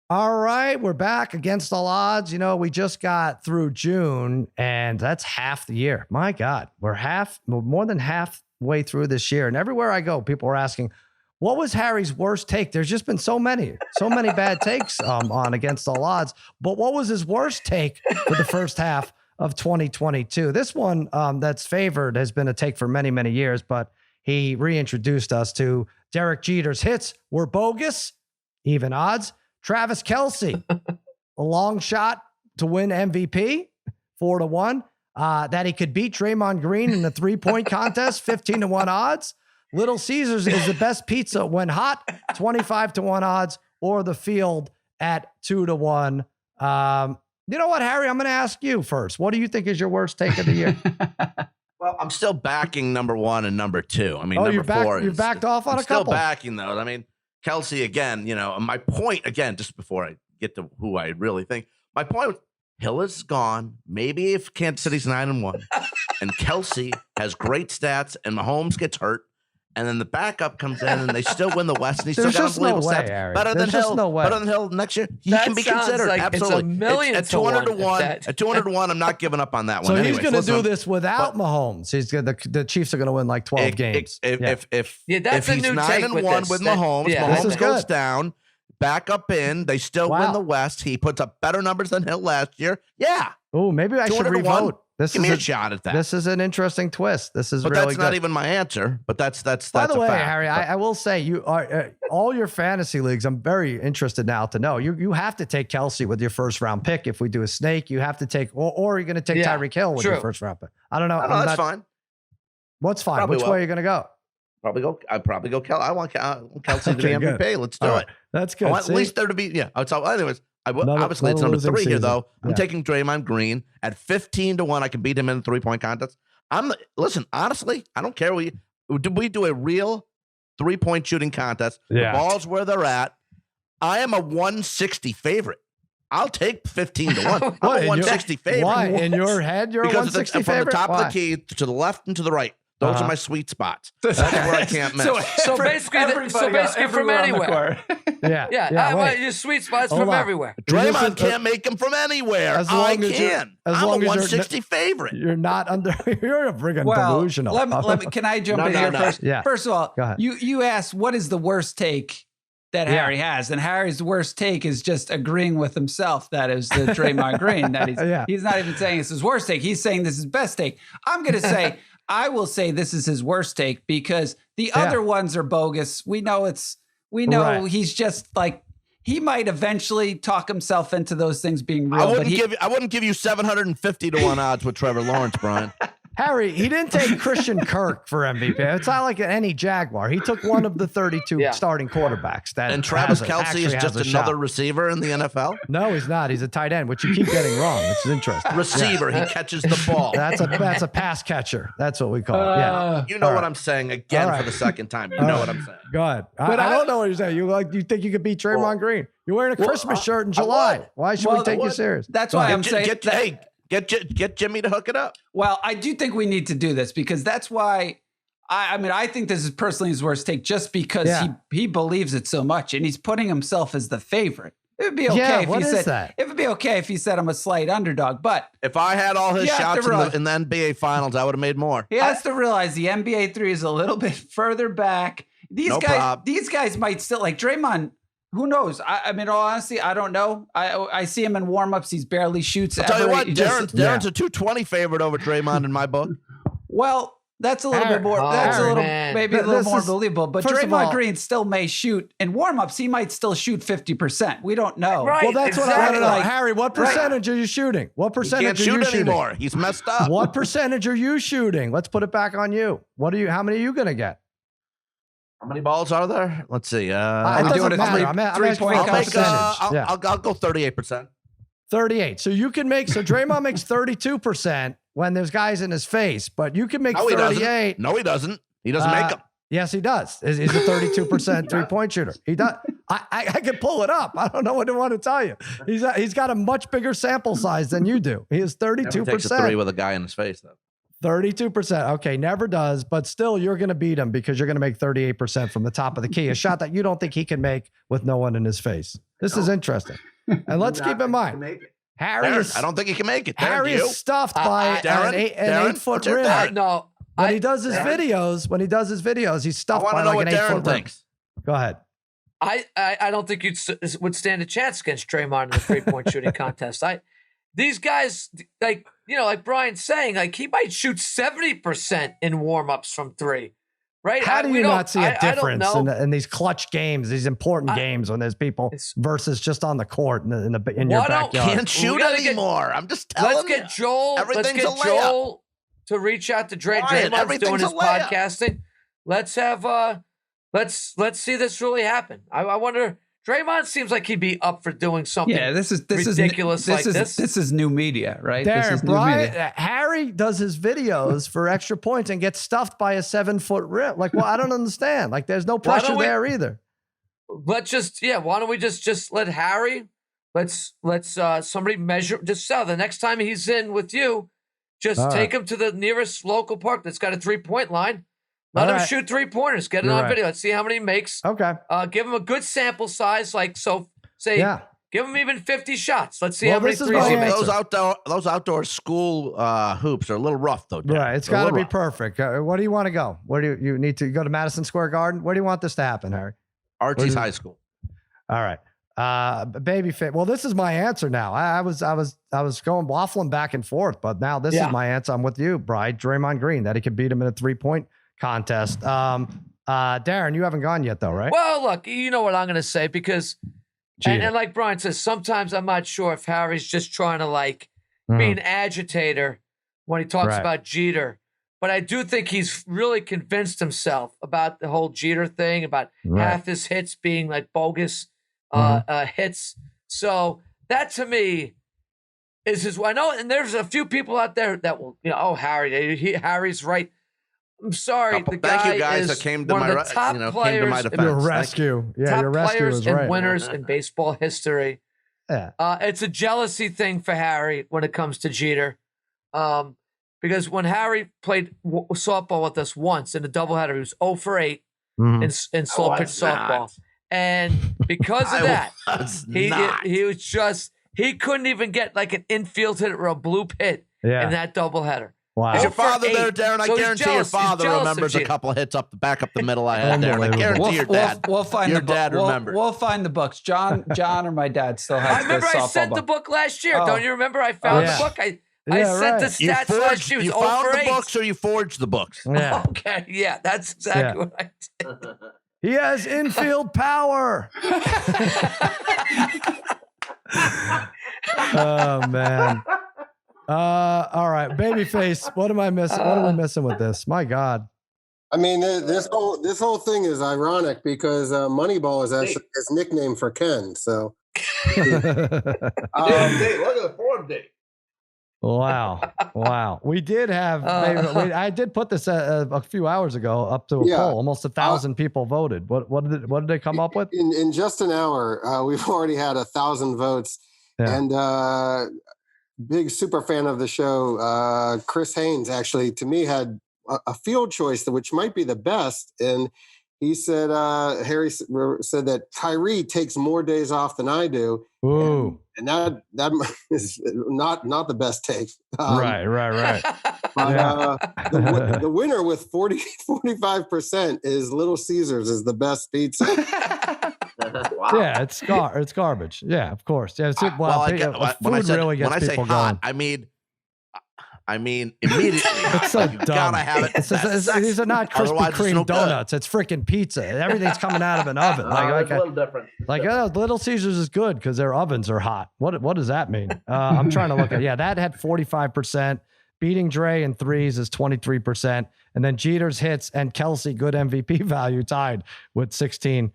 All right, we're back against all odds. You know, we just got through June, and that's half the year. My God, we're more than halfway through this year. And everywhere I go, people are asking, what was Harry's worst take? There's just been so many bad takes on Against All Odds. But what was his worst take for the first half of 2022? This one that's favored has been a take for many, many years, but he reintroduced us to Derek Jeter's hits were bogus, even odds. Travis Kelce, a long shot to win MVP, 4-1. That he could beat Draymond Green in the 3-point contest, 15-1 odds. Little Caesars is the best pizza when hot, 25-1 odds, or the field at 2-1. You know what, Harry? I'm going to ask you first. What do you think is your worst take of the year? Well, I'm still backing number 1 and number 2. I mean, number 4 you backed off on I'm a couple. Still backing those. I mean, Kelce again. You know, my point again. Just before I get to who I really think, my point was Hill is gone. Maybe if Kansas City's 9-1, and Kelce has great stats, and Mahomes gets hurt, and then the backup comes in, and they still win the West, and he's still got unbelievable stats. Harry. Better than Hill. Better than Hill next year. He can be considered. Like Absolutely. It's a million at to 200-1. At 200-1, I'm not giving up on that one. So he's going to do this without Mahomes. The Chiefs are going to win like 12 games. If that's he's 9-1 with Mahomes, Mahomes goes down, back up in, they still win the West. He puts up better numbers than Hill last year. Yeah. Oh, maybe I should revote. Give me a shot at that. This is an interesting twist. This is but really that's good. not even my answer. But that's By the way, a fact. Harry, I will say you are all your fantasy leagues. I'm very interested now to know you have to take Kelce with your first round pick. If we do a snake, you have to take or you're going to take Tyreek Hill with your first round pick. I don't know. That's fine. What's fine? Which way are you going to go? I'd probably go Kelce. I want Kelce to be MVP. Good. Let's do it. That's good. I want at least there to be. Yeah. So anyways. Obviously, it's number 3 here, though. I'm taking Draymond Green at 15-1. I can beat him in a 3-point contest. Listen, honestly, I don't care. We do a real 3-point shooting contest. The ball's where they're at. I am a 160 favorite. I'll take 15-1. I'm a 160 favorite. Why? In your head, you're a 160 favorite? From the top of the key to the left and to the right. Those are my sweet spots. That's where I can't miss. So basically from anywhere. Your sweet spots from everywhere. Draymond can't make them from anywhere. I can. I'm a 160 favorite. You're not under. You're a friggin' delusional. Can I jump in here first? Yeah. First of all, you asked what is the worst take that Harry has, and Harry's worst take is just agreeing with himself. That is the Draymond Green. That he's not even saying it's his worst take. He's saying this is his best take. I'm going to say. I will say this is his worst take because the other ones are bogus. We know he's just like, he might eventually talk himself into those things being real. I wouldn't give you 750-1 odds with Trevor Lawrence, Brian. Harry, he didn't take Christian Kirk for MVP. It's not like any Jaguar. He took one of the 32 starting quarterbacks. And Travis Kelce is just another receiver in the NFL? No, he's not. He's a tight end, which you keep getting wrong, which is interesting. Receiver. He catches the ball. That's a pass catcher. That's what we call it. You know what I'm saying again for the second time. You know what I'm saying. Go ahead. I don't know what you're saying. You think you could beat Draymond Green? You're wearing a Christmas shirt in July. Why should we take you serious? That's why I'm saying Get Jimmy to hook it up. Well, I do think we need to do this because that's why I think this is personally his worst take just because he believes it so much and he's putting himself as the favorite. It would be okay if he said it would be okay if he said I'm a slight underdog, but if I had all his shots in the NBA finals, I would have made more. He has to realize the NBA 3 is a little bit further back. These guys might still like Draymond. Who knows? I mean, all honesty, I don't know. I see him in warmups. He's barely shoots. I'll tell you what, Darren's a 220 favorite over Draymond in my book. Well, that's a little bit more. That's maybe a little more believable. But Draymond Green still may shoot in warmups. He might still shoot 50%. We don't know. Right, well, that's what I want to know. Harry, what percentage are you shooting? What percentage are you shooting? Anymore. He's messed up. What percentage are you shooting? Let's put it back on you. How many are you going to get? How many balls are there? Let's see. I'm doing a 3-point percentage. I'll go 38%. 38. So you can make. So Draymond makes 32% when there's guys in his face, but you can make 38. No, he doesn't. He doesn't make them. Yes, he does. He's a 32% 3-point shooter. He does. I can pull it up. I don't know what I want to tell you. He's got a much bigger sample size than you do. He is 32%. Takes a 3 with a guy in his face though. 32%. Okay, never does, but still you're going to beat him because you're going to make 38% from the top of the key, a shot that you don't think he can make with no one in his face. This is interesting. And let's keep in mind, Harry is, I don't think he can make it. Harry is stuffed by an 8-foot rim. No. When he does his videos, he's stuffed by like an 8-foot rim. Go ahead. I don't think you would stand a chance against Draymond in the 3-point shooting contest. These guys, like Brian's saying, like he might shoot 70% in warm-ups from 3, right? How do you not see a difference in these clutch games, these important games when there's people versus just on the court in your backyard? Can't shoot anymore. I'm just telling you. Let's get Joel to reach out to Dre. Draymond's doing his podcasting. Let's have let's see this really happen. I wonder. Draymond seems like he'd be up for doing something. Yeah, this is ridiculous. This is new media, right? Darren, Brian, Harry does his videos for extra points and gets stuffed by a 7-foot rim. Like, well, I don't understand. Like, there's no pressure there either. Let's just, why don't we just let Harry? Let's somebody measure. Just the next time he's in with you, just take him to the nearest local park that's got a 3-point line. Let him shoot 3-pointers. Get it on video. Let's see how many he makes. Okay. Give him a good sample size. Give him even 50 shots. Let's see how many threes he makes. Those outdoor school hoops are a little rough, though. Right. It's got to be perfect. Where do you want to go? Where do you need to go to Madison Square Garden? Where do you want this to happen, Harry? Archie's High School. All right. Baby fit. Well, this is my answer now. I was going waffling back and forth, but now this is my answer. I'm with you, Brian. Draymond Green, that he could beat him in a 3-point contest. Darren, you haven't gone yet though, right? Well, look, you know what I'm going to say because, and like Brian says, sometimes I'm not sure if Harry's just trying to be an agitator when he talks about Jeter, but I do think he's really convinced himself about the whole Jeter thing, about half his hits being like bogus hits. So that to me is his. I know, and there's a few people out there that will, Harry's right. I'm sorry. Thank you guys that came to my defense. Your rescue. Top your rescue players is and right. winners in baseball history. Yeah. It's a jealousy thing for Harry when it comes to Jeter. Because when Harry played softball with us once in a doubleheader, he was 0 for 8 in slow pitch softball. And because of that, he was just, he couldn't even get like an infield hit or a bloop hit in that doubleheader. Wow. Is your father there, Darren? I guarantee your father remembers a couple hits back up the middle I had there. I guarantee your dad. We'll find your dad remembers. We'll find the books. John or my dad still has the softball book. I remember I sent the book last year. Don't you remember? I found the book. I sent the stats last year. You found the books or you forged the books? Yeah. Okay. Yeah, that's exactly what I did. He has infield power. Oh, man. All right, babyface. What am I missing? What am I missing with this? My God. I mean, this whole thing is ironic because Moneyball is actually his nickname for Ken. So, look at the form date. Wow. We did have. I did put this a few hours ago up to a poll. Almost 1,000 people voted. What did they come up with? In just an hour, we've already had 1,000 votes, and. Big super fan of the show. Chris Haynes actually, to me, had a field choice which might be the best, and he said Harry said that Kyrie takes more days off than I do. Ooh, and that is not the best take. Right. But, the winner with 45% is Little Caesars is the best pizza. Wow. Yeah, it's garbage. Yeah, of course. Yeah, food really gets when I say people hot, going. I mean immediately. It's so dumb. Gotta have it. These are not Krispy Kreme donuts. It's freaking pizza. Everything's coming out of an oven. It's a little different. Little Caesars is good because their ovens are hot. What does that mean? I'm trying to look at. Yeah, that had 45%. Beating Dre in threes is 23%, and then Jeter's hits and Kelce good MVP value tied with 16%.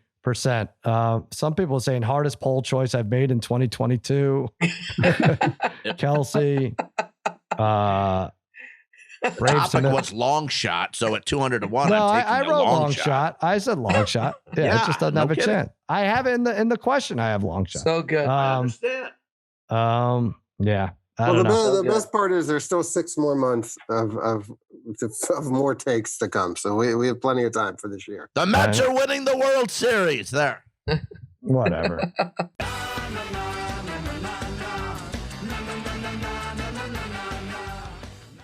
Some people are saying hardest poll choice I've made in 2022. Kelce. Topic was long shot, so at 200 to 1, no, I'm taking I wrote long shot. I said long shot. Yeah, it just doesn't have a chance. I have it in the question. I have long shot. So good. I understand. Yeah. The best part is there's still 6 more months of more takes to come. So we have plenty of time for this year. The Mets are winning the World Series there. Whatever.